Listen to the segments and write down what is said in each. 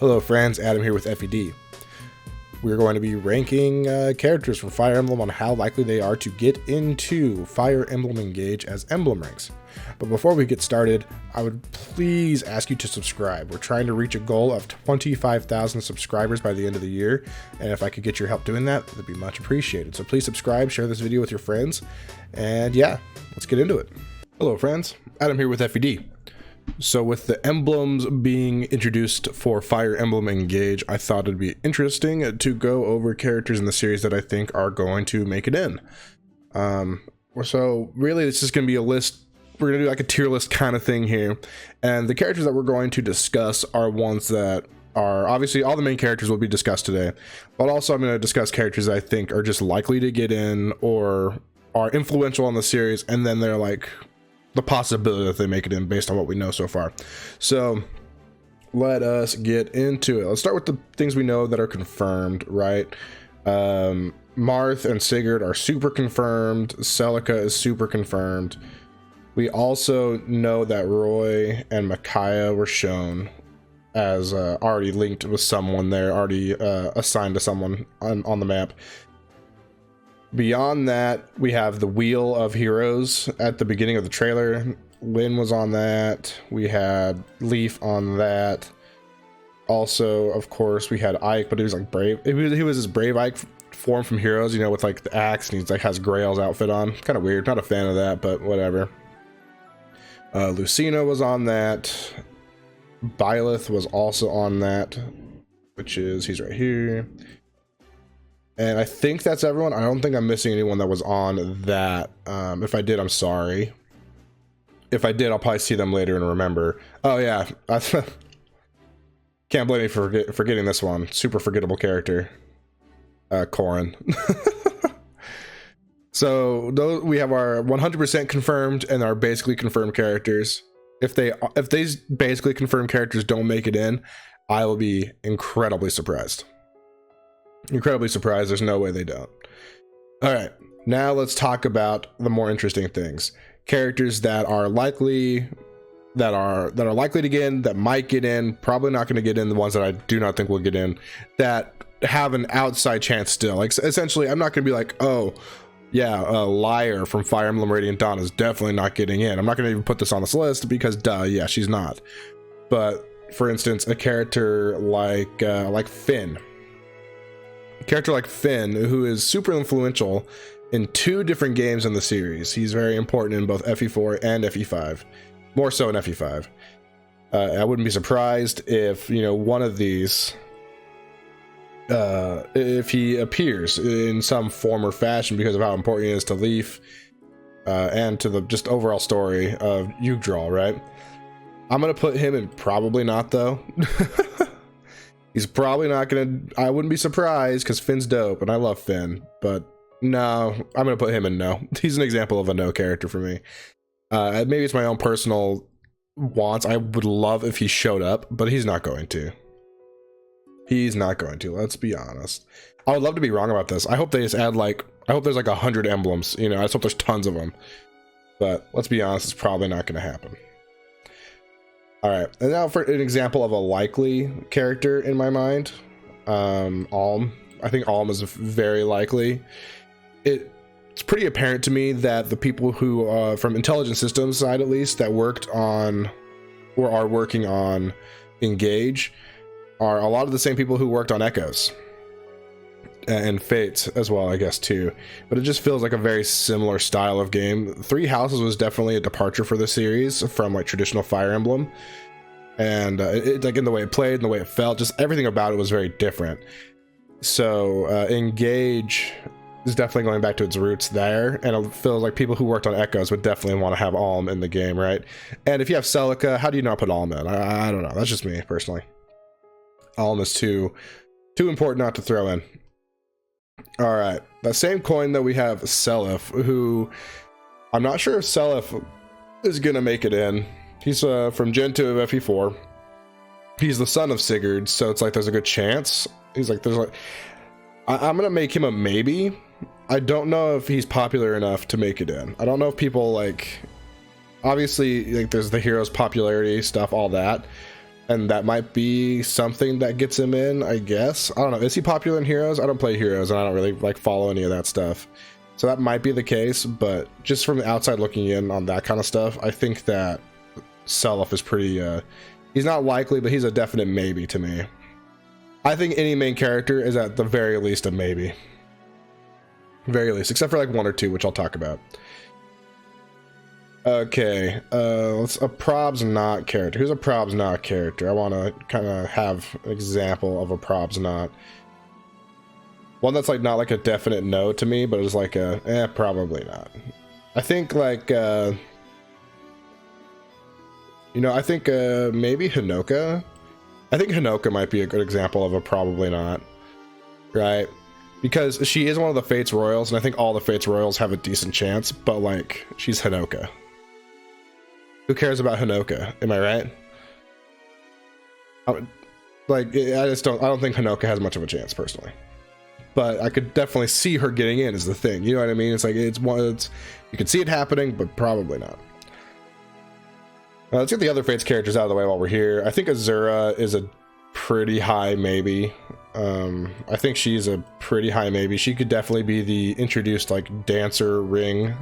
Hello friends, Adam here with FED. We're going to be ranking characters from Fire Emblem on how likely they are to get into Fire Emblem Engage as emblem ranks. But before we get started, I would please ask you to subscribe. We're trying to reach a goal of 25,000 subscribers by the end of the year, and if I could get your help doing that, that'd be much appreciated. So please subscribe, share this video with your friends, and yeah, let's get into it. Hello friends, Adam here with FED. So with the emblems being introduced for Fire Emblem Engage, I thought it'd be interesting to go over characters in the series that I think are going to make it in. So really this is going to be a list. We're going to do like a tier list kind of thing here. And the characters that we're going to discuss are ones that are obviously all the main characters will be discussed today. But also I'm going to discuss characters that I think are just likely to get in or are influential on the series. And then they're like the possibility that they make it in based on what we know so far. So let us get into it. Let's start with the things we know that are confirmed, right? Marth and Sigurd are super confirmed. Celica is super confirmed. We also know that Roy and Micaiah were shown as already linked with someone there, already assigned to someone on the map. Beyond that, we have the Wheel of Heroes at the beginning of the trailer. Lynn was on that. We had Leaf on that. Also, of course, we had Ike, but he was like brave. He was his brave Ike form from Heroes, you know, with like the axe, and he's like has Grail's outfit on. Kind of weird. Not a fan of that, but whatever. Lucina was on that. Byleth was also on that, which is he's right here. And I think that's everyone. I don't think I'm missing anyone that was on that. If I did, I'm sorry. If I did, I'll probably see them later and remember. Oh yeah, can't blame me for forgetting this one. Super forgettable character, Corrin. So those, we have our 100% confirmed and our basically confirmed characters. If these basically confirmed characters don't make it in, I will be incredibly surprised. Incredibly surprised. There's no way they don't. All right, now let's talk about the more interesting things. Characters that are likely to get in, that might get in, probably not going to get in, the ones that I do not think will get in, that have an outside chance still. Like essentially, I'm not going to be like, oh yeah, Liar from Fire Emblem Radiant Dawn is definitely not getting in. I'm not going to even put this on this list because duh, yeah, she's not. But for instance, a character like Finn. A character like Finn, who is super influential in 2 different games in the series. He's very important in both FE4 and FE5, more so in FE5. I wouldn't be surprised if, you know, one of these, if he appears in some form or fashion because of how important he is to Leaf and to the just overall story of Yggdrasil, right? I'm gonna put him in probably not though. He's probably not gonna. I wouldn't be surprised because Finn's dope and I love Finn, but no, I'm gonna put him in no. He's an example of a no character for me. Maybe it's my own personal wants. I would love if he showed up, but he's not going to. He's not going to. Let's be honest. I would love to be wrong about this. I hope they just add like. I hope there's like 100 emblems. You know, I just hope there's tons of them. But let's be honest, it's probably not going to happen. All right, and now for an example of a likely character in my mind, Alm. I think Alm is very likely. It's pretty apparent to me that the people who, from Intelligent Systems side at least, that worked on, or are working on Engage, are a lot of the same people who worked on Echoes. And Fates as well, I guess, too. But it just feels like a very similar style of game. Three Houses was definitely a departure for the series from like traditional Fire Emblem. And like in the way it played, and the way it felt, just everything about it was very different. So Engage is definitely going back to its roots there. And it feels like people who worked on Echoes would definitely want to have Alm in the game, right? And if you have Celica, how do you not put Alm in? I don't know. That's just me, personally. Alm is too important not to throw in. All right, that same coin that we have Seliph, who I'm not sure if Seliph is gonna make it in. He's from Gen 2 of FE4. He's the son of Sigurd, so it's like there's a good chance. He's like there's like I'm gonna make him a maybe. I don't know if he's popular enough to make it in. I don't know if people like, obviously like there's the hero's popularity stuff, all that. and that might be something that gets him in, I guess. I don't know. Is he popular in Heroes? I don't play Heroes, and I don't really like follow any of that stuff. So that might be the case, but just from the outside looking in on that kind of stuff, I think that Seliph is pretty, he's not likely, but he's a definite maybe to me. I think any main character is at the very least a maybe. Very least, except for like 1 or 2, which I'll talk about. Okay, let's a probs not character. Who's a probs not character? I want to kind of have an example of a probs not. One that's like not like a definite no to me, but it's like a probably not. I think like you know, I think maybe Hinoka. I think Hinoka might be a good example of a probably not, right? Because she is one of the Fates Royals, and I think all the Fates Royals have a decent chance, but like she's Hinoka. Who cares about Hinoka? Am I right? Like I don't think Hinoka has much of a chance personally. But I could definitely see her getting in is the thing. You know what I mean? It's like it's you can see it happening, but probably not. Let's get the other Fates characters out of the way while we're here. I think Azura is a pretty high maybe. I think she's a pretty high maybe. She could definitely be the introduced like dancer ring.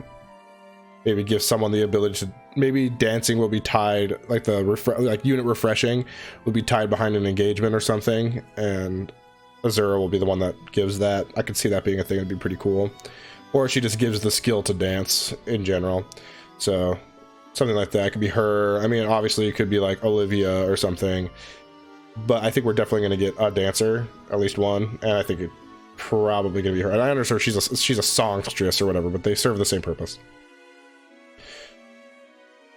Maybe give someone the ability to, maybe dancing will be tied, like the like unit refreshing will be tied behind an engagement or something, and Azura will be the one that gives that. I could see that being a thing. It'd be pretty cool. Or she just gives the skill to dance in general. So something like that. It could be her. I mean, obviously it could be like Olivia or something, but I think we're definitely going to get a dancer, at least one, and I think it's probably going to be her. And I understand she's a songstress or whatever, but they serve the same purpose.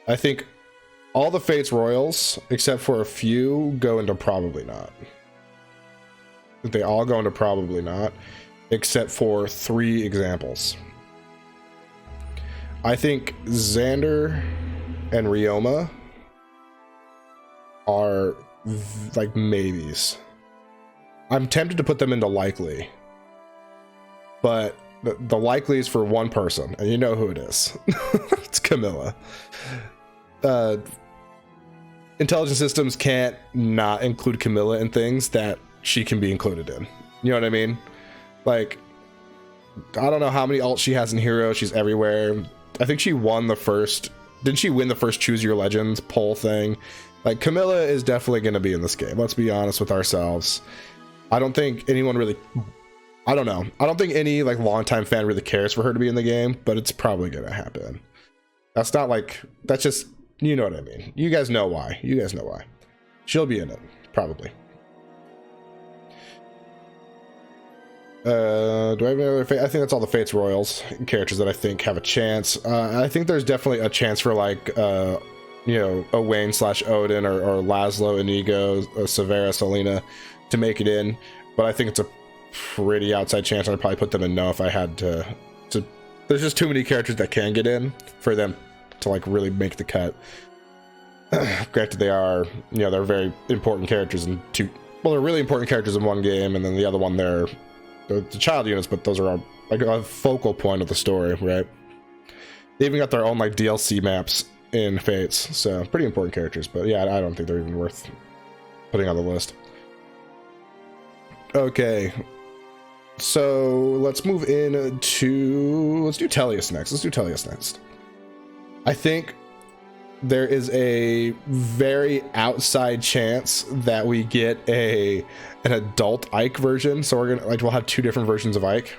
I think all the Fates Royals, except for a few, go into probably not. They all go into probably not, except for 3 examples. I think Xander and Ryoma are like maybes. I'm tempted to put them into likely, but the likely is for one person, and you know who it is. It's Camilla. Intelligent Systems can't not include Camilla in things that she can be included in. You know what I mean? Like, I don't know how many alts she has in Hero. She's everywhere. I think she won the first... Didn't she win the first Choose Your Legends poll thing? Like, Camilla is definitely going to be in this game. Let's be honest with ourselves. I don't think anyone really... I don't know. I don't think any, like, longtime fan really cares for her to be in the game, but it's probably going to happen. That's not like... That's just... You know what I mean. You guys know why. You guys know why. She'll be in it. Probably. Do I have any other... I think that's all the Fates Royals characters that I think have a chance. I think there's definitely a chance for, like, you know, Owain / Odin or Laszlo, Inigo, Severa, Selena to make it in. But I think it's a pretty outside chance. I'd probably put them in no if I had to. There's just too many characters that can get in for them to, like, really make the cut. Granted, they are, you know, they're very important characters in two... Well, they're really important characters in one game, and then the other one, they're the child units, but those are like a focal point of the story, right? They even got their own, like, DLC maps in Fates, so pretty important characters, but yeah, I don't think they're even worth putting on the list. Okay, so let's move in to... Let's do Tellius next. I think there is a very outside chance that we get an adult Ike version. So we'll have 2 different versions of Ike.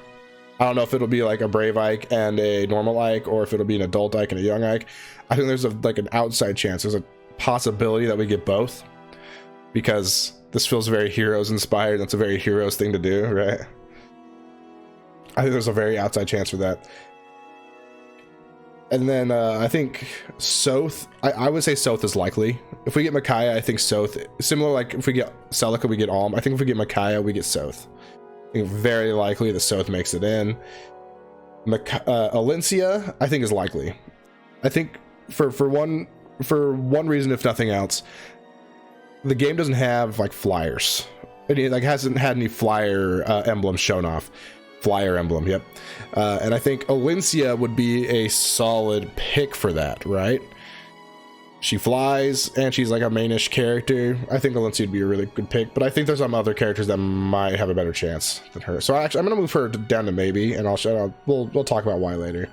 I don't know if it'll be like a brave Ike and a normal Ike, or if it'll be an adult Ike and a young Ike. I think there's like an outside chance. There's a possibility that we get both, because this feels very Heroes inspired. That's a very Heroes thing to do, right? I think there's a very outside chance for that. And then I think Soth, I would say Soth is likely. If we get Micaiah, I think Soth, similar, like if we get Celica, we get Alm. I think if we get Micaiah, we get Soth. I think very likely that Soth makes it in. Alencia, I think, is likely. I think for one reason, if nothing else, the game doesn't have, like, flyers. It, like, hasn't had any flyer emblems shown off. Fire Emblem, yep. And I think Alencia would be a solid pick for that, right? She flies, and she's like a mainish character. I think Valencia would be a really good pick, but I think there's some other characters that might have a better chance than her. So actually, I'm gonna move her down to maybe, and we'll talk about why later.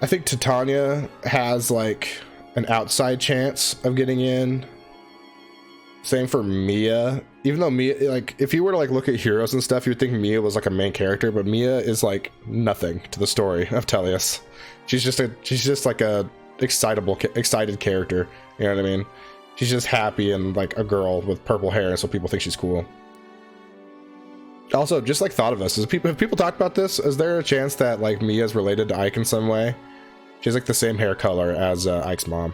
I think Titania has like an outside chance of getting in. Same for Mia. Even though Mia, like, if you were to like look at heroes and stuff, you would think Mia was like a main character, but Mia is like nothing to the story of Tellius. She's just like a excited character. You know what I mean? She's just happy and like a girl with purple hair, so people think she's cool. Also, just like thought of this, have people talked about this? Is there a chance that like Mia is related to Ike in some way? She has like the same hair color as Ike's mom.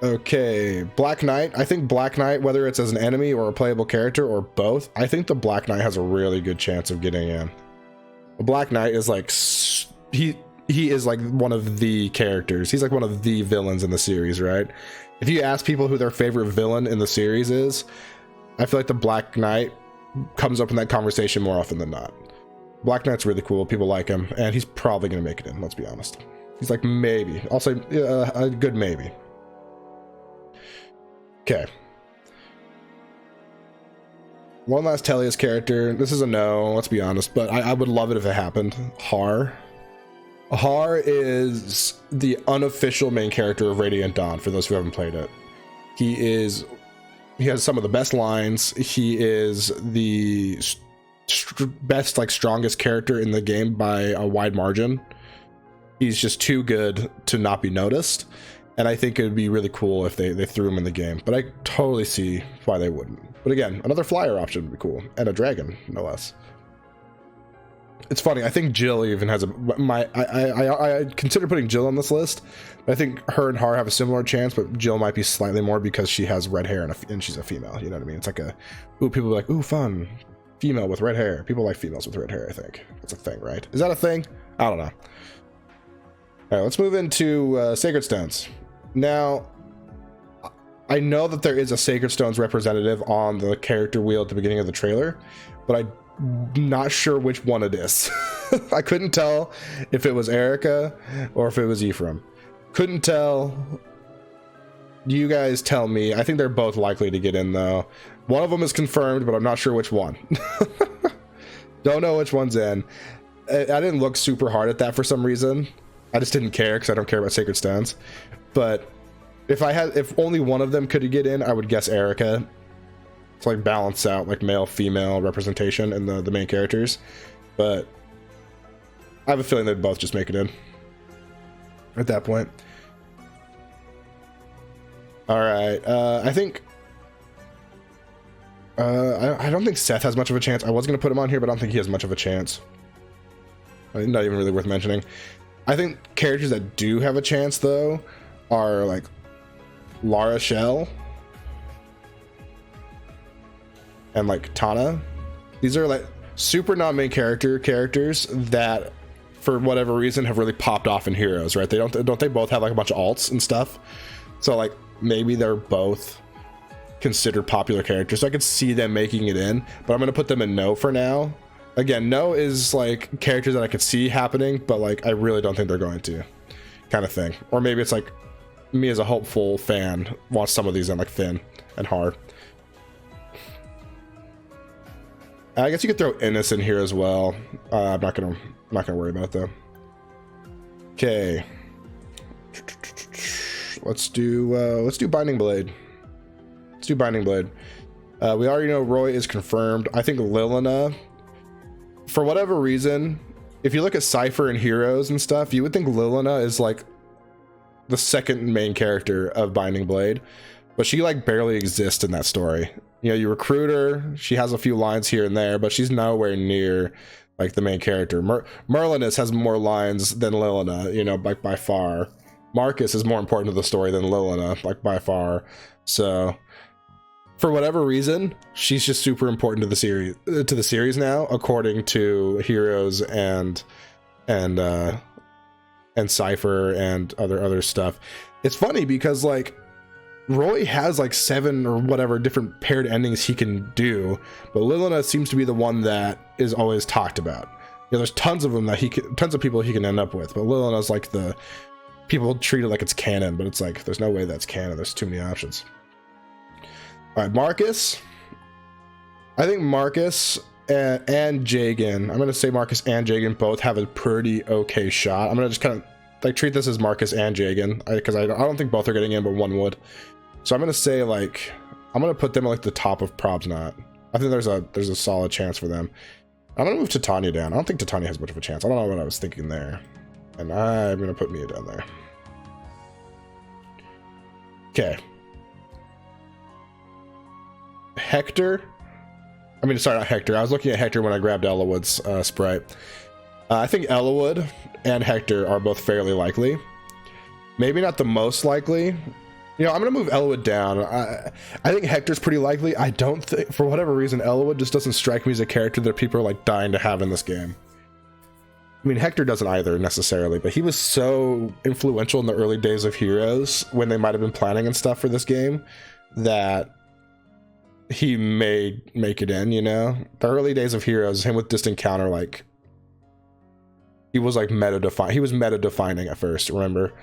Okay, Black Knight. I think Black Knight, whether it's as an enemy or a playable character or both, I think the Black Knight has a really good chance of getting in. The Black Knight is like, he is like one of the characters. He's like one of the villains in the series, right? If you ask people who their favorite villain in the series is, I feel like the Black Knight comes up in that conversation more often than not. Black Knight's really cool. People like him, and he's probably going to make it in, let's be honest. He's like maybe. I'll say a good maybe. Okay. One last Tellius character. This is a no, let's be honest, but I would love it if it happened. Har. Har is the unofficial main character of Radiant Dawn, for those who haven't played it. He has some of the best lines. He is the best, like, strongest character in the game by a wide margin. He's just too good to not be noticed. And I think it would be really cool if they threw him in the game. But I totally see why they wouldn't. But again, another flyer option would be cool. And a dragon, no less. It's funny, I think Jill even has I consider putting Jill on this list. But I think her and Har have a similar chance, but Jill might be slightly more because she has red hair and she's a female. You know what I mean? It's like people are like, ooh, fun. Female with red hair. People like females with red hair, I think. That's a thing, right? Is that a thing? I don't know. All right, let's move into Sacred Stones. Now, I know that there is a Sacred Stones representative on the character wheel at the beginning of the trailer, but I'm not sure which one it is. I couldn't tell if it was Erica or if it was Ephraim. Couldn't tell. You guys tell me. I think they're both likely to get in, though. One of them is confirmed, but I'm not sure which one. Don't know which one's in. I didn't look super hard at that for some reason. I just didn't care because I don't care about Sacred Stones. But if only one of them could get in, I would guess Erica. To like balance out like male female representation in the main characters. But I have a feeling they'd both just make it in at that point. All right, I think I don't think Seth has much of a chance. I was gonna put him on here, but I don't think he has much of a chance. Not even really worth mentioning. I think characters that do have a chance though are like Lara Shell and like Tana. These are like super non-main characters that for whatever reason have really popped off in Heroes, right? Don't they both have like a bunch of alts and stuff? So like maybe they're both considered popular characters. So I could see them making it in, but I'm gonna put them in no for now. Again, no is like characters that I could see happening, but like I really don't think they're going to, kind of thing. Or maybe it's like me as a hopeful fan wants some of these in, like Finn and Har. I guess you could throw Innis in here as well. I'm not gonna worry about it though. Okay, let's do Binding Blade. Let's do Binding Blade. We already know Roy is confirmed. I think Lilina, for whatever reason, if you look at Cypher and Heroes and stuff, you would think Lilina is like the second main character of Binding Blade, but she like barely exists in that story. You know, you recruit her, she has a few lines here and there, but she's nowhere near like the main character. Merlinus has more lines than Lilina, you know, by far. Marcus is more important to the story than Lilina, like by far. So for whatever reason, she's just super important to the series now, according to Heroes and Cypher and other stuff. It's funny because like Roy has like 7 or whatever different paired endings he can do, but Lilina seems to be the one that is always talked about. Yeah, there's tons of them that tons of people he can end up with, but Liliana's like the people treat it like it's canon, but it's like there's no way that's canon. There's too many options. All right, Marcus. I think Marcus and Jagan. I'm gonna say Marcus and Jagan both have a pretty okay shot. I'm gonna just kind of like treat this as Marcus and Jagan because I don't think both are getting in, but one would. So I'm gonna say like I'm gonna put them at like the top of Probs Not. I think there's a solid chance for them. I'm gonna move Titania down. I don't think Titania has much of a chance. I don't know what I was thinking there. And I'm gonna put Mia down there. Okay. Hector. I mean, sorry, not Hector. I was looking at Hector when I grabbed Ellawood's sprite. I think Ellawood and Hector are both fairly likely. Maybe not the most likely. You know, I'm going to move Ellawood down. I think Hector's pretty likely. I don't think, for whatever reason, Ellawood just doesn't strike me as a character that people are like dying to have in this game. I mean, Hector doesn't either necessarily, but he was so influential in the early days of Heroes when they might have been planning and stuff for this game that he may make it in, you know? The early days of Heroes, him with Distant Counter, like, he was like meta-defining. He was meta-defining at first, remember?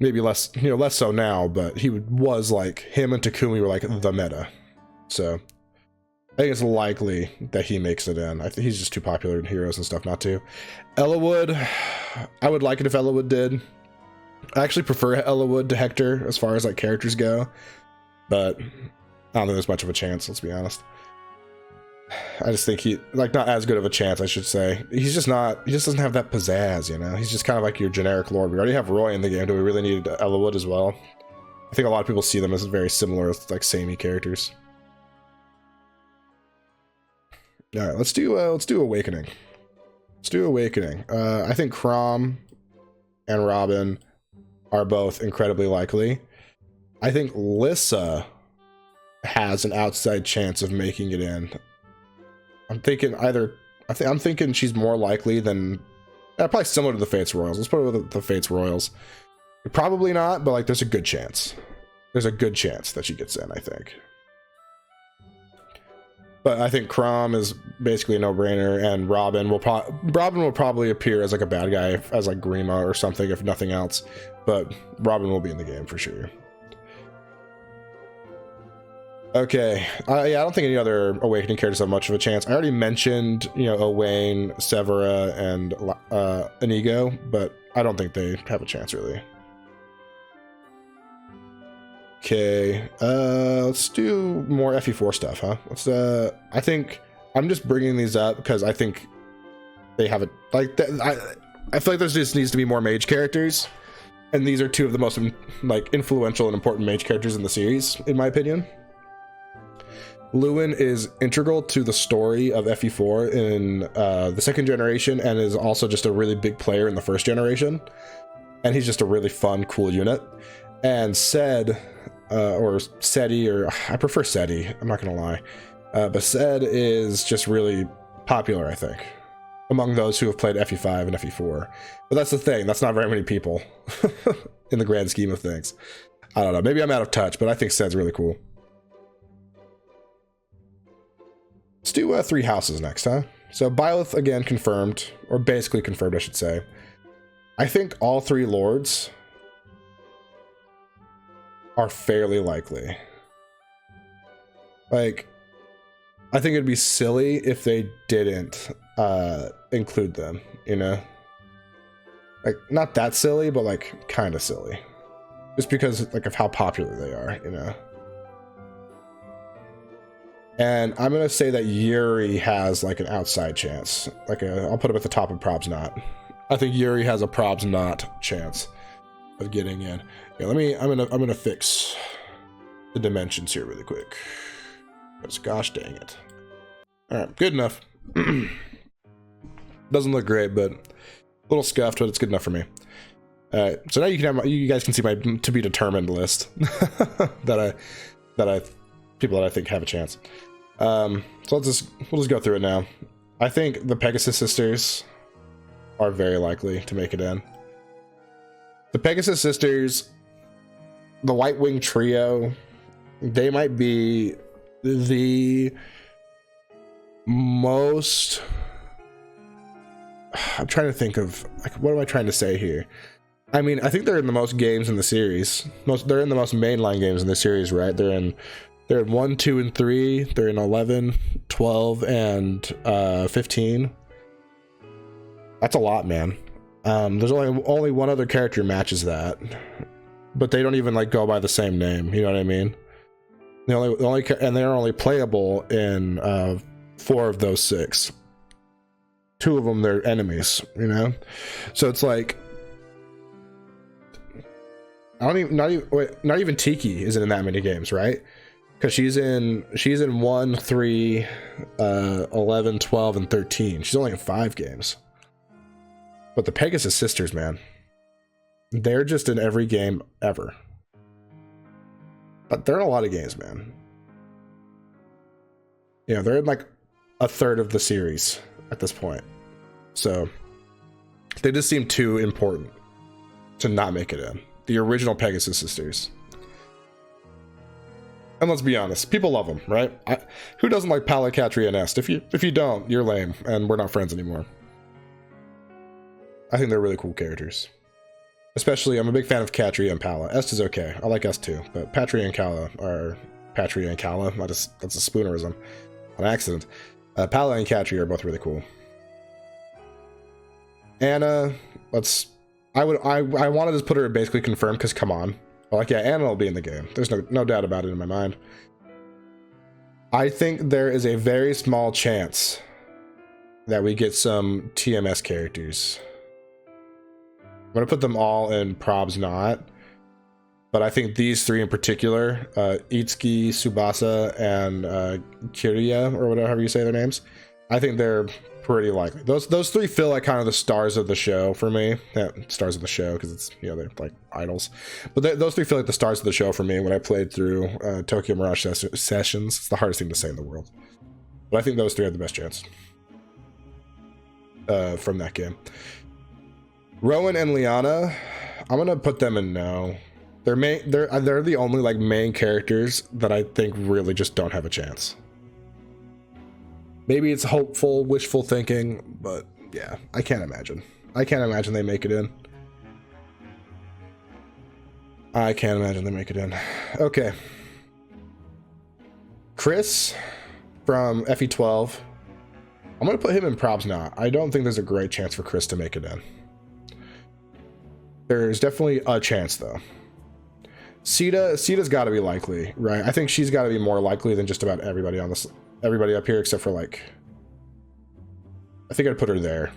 Maybe less, you know, less so now, but he was like, him and Takumi were like the meta. So I think it's likely that he makes it in. I think he's just too popular in Heroes and stuff not to. Ellawood, I would like it if Ellawood did. I actually prefer Ellawood to Hector as far as like characters go, but I don't think there's much of a chance, let's be honest. I just think he, like, not as good of a chance, I should say. He's just not, he just doesn't have that pizzazz, you know? He's just kind of like your generic lord. We already have Roy in the game. Do we really need Ellawood as well? I think a lot of people see them as very similar, like, samey characters. Alright, let's do Awakening. Let's do Awakening. I think Chrom and Robin are both incredibly likely. I think Lissa has an outside chance of making it in. I'm thinking I'm thinking she's more likely than probably similar to the Fates Royals. Let's put it with the Fates Royals. Probably not, but like there's a good chance. There's a good chance that she gets in, I think. But I think Chrom is basically a no-brainer, and Robin will probably appear as like a bad guy, as like Grima or something, if nothing else. But Robin will be in the game for sure. Okay, yeah, I don't think any other Awakening characters have much of a chance. I already mentioned, you know, Owain, Severa, and Inigo, but I don't think they have a chance, really. Okay, let's do more FE4 stuff, huh? Let's, I think I'm just bringing these up because I think they have it, like, I feel like there just needs to be more mage characters, and these are two of the most, like, influential and important mage characters in the series, in my opinion. Lewin is integral to the story of FE4 in the second generation and is also just a really big player in the first generation. And he's just a really fun, cool unit. And Ced, or Seti, or I prefer Seti, I'm not gonna lie. But Ced is just really popular, I think, among those who have played FE5 and FE4. But that's the thing, that's not very many people in the grand scheme of things. I don't know, maybe I'm out of touch, but I think Ced's really cool. Let's do 3 houses next, huh? So Byleth, again, confirmed, or basically confirmed, I should say. I think all 3 lords are fairly likely. Like, I think it'd be silly if they didn't include them, you know? Like, not that silly, but like, kind of silly. Just because, like, of how popular they are, you know? And I'm gonna say that Yuri has like an outside chance. Like I'll put him at the top of Probs Not. I think Yuri has a Probs Not chance of getting in. Yeah, I'm gonna fix the dimensions here really quick. Because gosh dang it. Alright, good enough. Doesn't look great, but a little scuffed, but it's good enough for me. Alright, so now you guys can see my to be determined list people that I think have a chance. So we'll just go through it now. I think the Pegasus sisters are very likely to make it in. The Pegasus sisters, the White Wing trio, they might be the most I'm trying to think of, like, what am I trying to say here? I mean, I think they're in the most games in the series. They're in the most mainline games in the series, right? They're in 1, 2, and 3. They're in 11, 12, and 15. That's a lot, man. There's only one other character matches that, but they don't even like go by the same name. You know what I mean? And they're only playable in 4 of those 6. 2 of them they're enemies. You know, so it's like. Not even Tiki isn't in that many games, right? Because she's in 1, 3, 11, 12, and 13. She's only in 5 games. But the Pegasus sisters, man, they're just in every game ever. But they're in a lot of games, man. You know, they're in like a third of the series at this point. So they just seem too important to not make it in. The original Pegasus sisters. And let's be honest, people love them, right? Who doesn't like Pala, Katria, and Est? If you don't, you're lame, and we're not friends anymore. I think they're really cool characters. Especially, I'm a big fan of Katria and Pala. Est is okay. I like Est too, but Patria and Kala are Patria and Kala. That's a spoonerism, on accident. Pala and Katria are both really cool. Anna, I wanted to put her basically confirmed because come on. Like, yeah, Anna will be in the game. There's no doubt about it in my mind. I think there is a very small chance that we get some TMS characters. I'm going to put them all in probs not. But I think these 3 in particular, Itsuki, Tsubasa, and Kiria, or whatever you say their names, I think they're pretty likely. Those 3 feel like kind of the stars of the show for me. Yeah, stars of the show because it's, you know, they're like idols. But those 3 feel like the stars of the show for me when I played through Tokyo Mirage Sessions. It's the hardest thing to say in the world. But I think those 3 have the best chance from that game. Rowan and Liana, I'm gonna put them in no. They're the only like main characters that I think really just don't have a chance. Maybe it's hopeful, wishful thinking, but yeah, I can't imagine. I can't imagine they make it in. I can't imagine they make it in. Okay. Chris from FE12. I'm going to put him in probs not. I don't think there's a great chance for Chris to make it in. There's definitely a chance, though. Sita's got to be likely, right? I think she's got to be more likely than just about everybody on this. Everybody up here except for like, I think I'd put her there.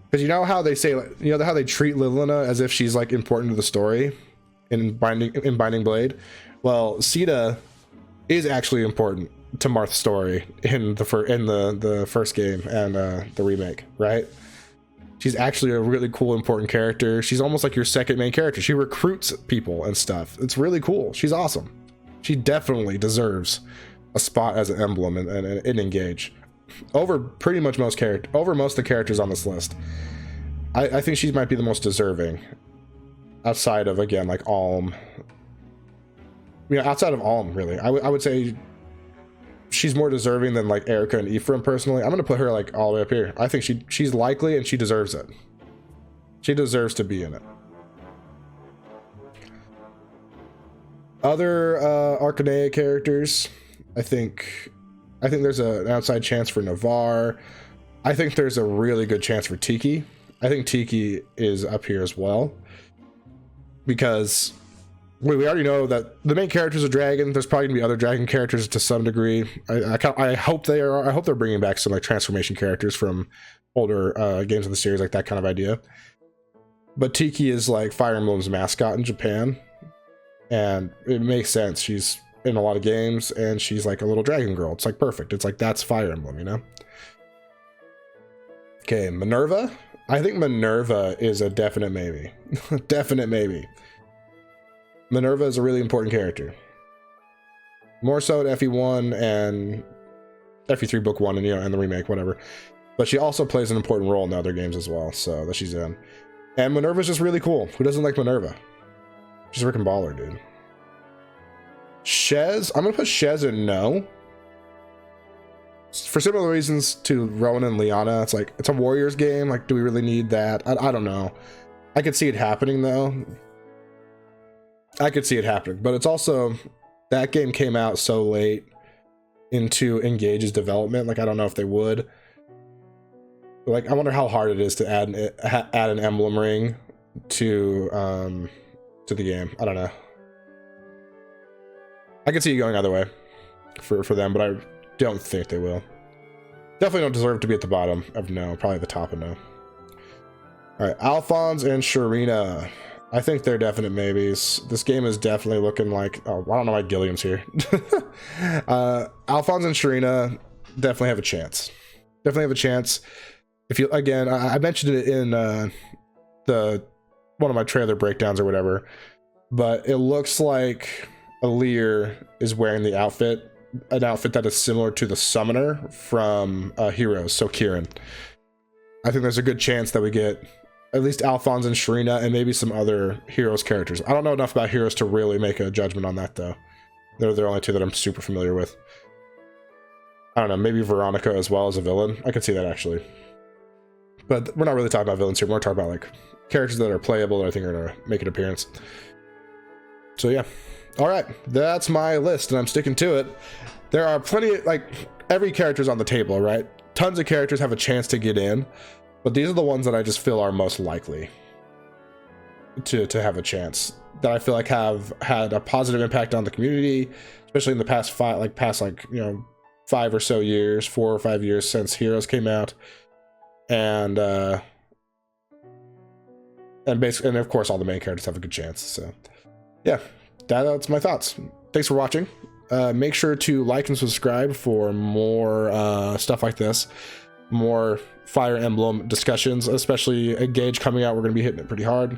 Because you know how they say, you know how they treat Lilina as if she's like important to the story in Binding Blade? Well, Sita is actually important to Marth's story in the first game and the remake, right? She's actually a really cool, important character. She's almost like your second main character. She recruits people and stuff. It's really cool. She's awesome. She definitely deserves a spot as an emblem in Engage over pretty much most of the characters on this list. I think she might be the most deserving outside of, again, like Alm. You know, outside of Alm, really. I would say she's more deserving than like Erica and Ephraim personally. I'm gonna put her like all the way up here. I think she's likely and she deserves it. She deserves to be in it. Other Arcanea characters, I think there's an outside chance for Navarre. I think there's a really good chance for Tiki. I think Tiki is up here as well. Because we already know that the main character is a dragon. There's probably gonna be other dragon characters to some degree. I hope they are. I hope they're bringing back some like transformation characters from older games of the series, like that kind of idea. But Tiki is like Fire Emblem's mascot in Japan, and it makes sense. She's in a lot of games, and she's like a little dragon girl. It's like perfect. It's like that's Fire Emblem, you know? Okay, Minerva. I think Minerva is a definite maybe. Definite maybe. Minerva is a really important character. More so at FE1 and FE3 Book 1 and, you know, and the remake, whatever. But she also plays an important role in the other games as well, so that she's in. And Minerva's just really cool. Who doesn't like Minerva? She's a freaking baller, dude. Shez, I'm gonna put Shez in no. for similar reasons to Rowan and Liana, it's like, it's a Warriors game. Like, do we really need that? I don't know. I could see it happening though. I could see it happening, but it's also, that game came out so late into Engage's development. Like, I don't know if they would. Like, I wonder how hard it is to add an emblem ring to the game. I don't know. I could see it going either way for them, but I don't think they will. Definitely don't deserve to be at the bottom of no, probably the top of no. All right, Alphonse and Sharina. I think they're definite maybes. This game is definitely looking like, oh, I don't know why Gilliam's here. Alphonse and Sharina definitely have a chance. Definitely have a chance. If you, again, I mentioned it in one of my trailer breakdowns or whatever, but it looks like Alir is wearing the outfit, an outfit that is similar to the summoner from Heroes, so Kieran. I think there's a good chance that we get at least Alphonse and Sharina and maybe some other Heroes characters. I don't know enough about Heroes to really make a judgment on that though. They're the only two that I'm super familiar with. I don't know, maybe Veronica as well as a villain. I could see that actually. But we're not really talking about villains here. We're talking about like characters that are playable that I think are gonna make an appearance. So yeah. All right, that's my list and I'm sticking to it. There are plenty, like every character's on the table, right? Tons of characters have a chance to get in, but these are the ones that I just feel are most likely to have a chance, that I feel like have had a positive impact on the community, especially in the past 5 or so years, 4 or 5 years since Heroes came out. And basically, and of course all the main characters have a good chance. So yeah, that's my thoughts. Thanks for watching. Make sure to like and subscribe for more stuff like this, more Fire Emblem discussions, especially Engage coming out. We're going to be hitting it pretty hard.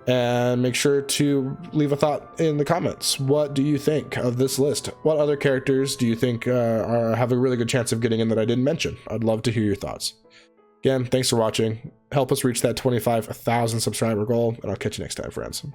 And make sure to leave a thought in the comments. What do you think of this list? What other characters do you think have a really good chance of getting in that I didn't mention? I'd love to hear your thoughts. Again, thanks for watching. Help us reach that 25,000 subscriber goal, and I'll catch you next time, friends.